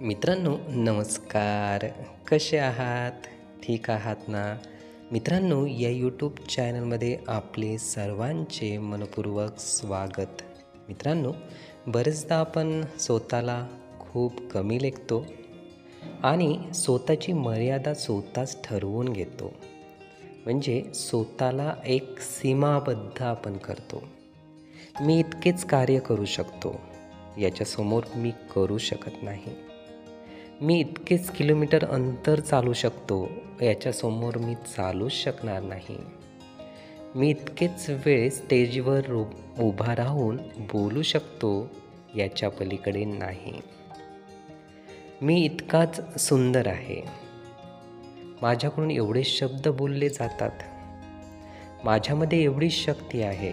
मित्रांनो नमस्कार. कसे आहात? ठीक आहात ना? मित्रांनो या यूट्यूब चॅनलमध्ये आपले सर्वांचे मनपूर्वक स्वागत. मित्रांनो बरेचदा आपण स्वतःला खूप कमी लेखतो आणि स्वतःची मर्यादा स्वतःच ठरवून घेतो. म्हणजे स्वतःला एक सीमाबद्ध आपण करतो. मी इतकेच कार्य करू शकतो, याच्यासमोर मी करू शकत नाही. मी इतकेच किलोमीटर अंतर चालू शकतो, याच्यासमोर मी चालूच शकणार नाही. मी इतकेच वेळ स्टेजवर उभा राहून बोलू शकतो, याच्या पलीकडे नाही. मी इतकाच सुंदर आहे. माझ्याकडून एवढे शब्द बोलले जातात. माझ्यामध्ये एवढी शक्ती आहे.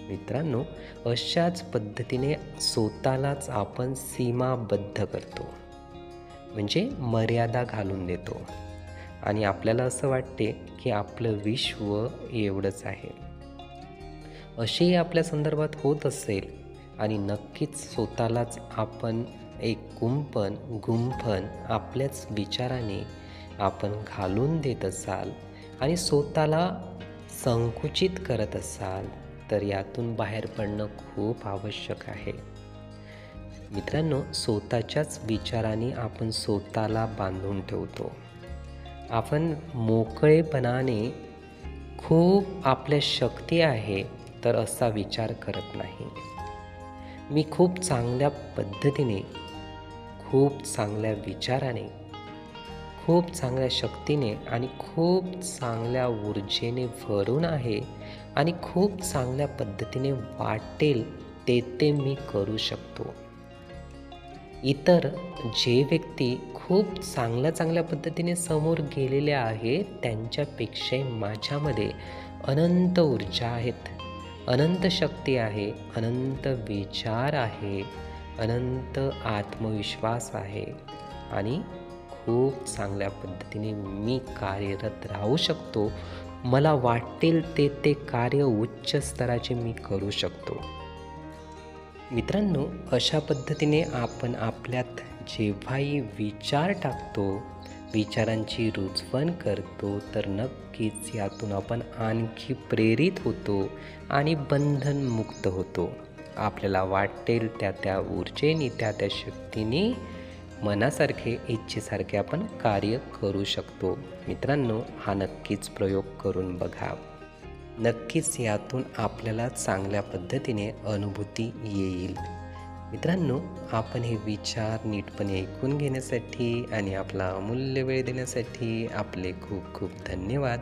मित्रांनो अशाच पद्धतीने स्वतःलाच आपण सीमाबद्ध करतो. म्हणजे मर्यादा घालून देतो आणि आपल्याला असं वाटते की आपलं विश्व एवढंच आहे. असेही आपल्या संदर्भात होत असेल आणि नक्कीच स्वतःलाच आपण एक गुंफन आपल्याच विचाराने आपण घालून देत असाल आणि स्वतःला संकुचित करत असाल तर यातून बाहेर पडणं खूप आवश्यक आहे. मित्रांनो स्वतःच्याच विचाराने आपण स्वतःला बांधून ठेवतो. आपण मोकळेपणाने खूप आपल्या शक्ती आहे तर असा विचार करत नाही. मी खूप चांगल्या पद्धतीने, खूप चांगल्या विचाराने, खूप चांगल्या शक्तीने आणि खूप चांगल्या ऊर्जेने भरून आहे आणि खूप चांगल्या पद्धतीने वाटेल ते मी करू शकतो. इतर जे व्यक्ती खूप चांगल्या पद्धतीने समोर गेलेले आहेत त्यांच्यापेक्षा माझ्यामध्ये अनंत ऊर्जा आहेत, अनंत शक्ती आहे, अनंत विचार आहे, अनंत आत्मविश्वास आहे आणि खूप चांगल्या पद्धतीने मी कार्यरत राहू शकतो. मला वाटेल ते कार्य उच्च स्तराचे मी करू शकतो. मित्रांनो अशा पद्धतीने आपण आपल्यात जेव्हाही विचार टाकतो, विचारांची रुजवण करतो तर नक्कीच यातून आपण आणखी प्रेरित होतो आणि बंधनमुक्त होतो. आपल्याला वाटेल त्या ऊर्जेने त्या शक्तीने मनासारखे इच्छेसारखे आपण कार्य करू शकतो. मित्रांनो हा नक्कीच प्रयोग करून बघा. नक्कीच यातून आपल्याला चांगल्या पद्धतीने अनुभूती येईल. मित्रांनो आपण हे विचार नीटपणे ऐकून घेण्यासाठी आणि आपला अमूल्य वेळ देण्यासाठी आपले खूप खूप धन्यवाद.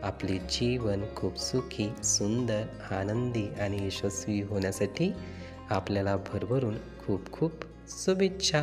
आपले जीवन खूप सुखी, सुंदर, आनंदी आणि यशस्वी होण्यासाठी आपल्याला भरभरून खूप खूप शुभेच्छा.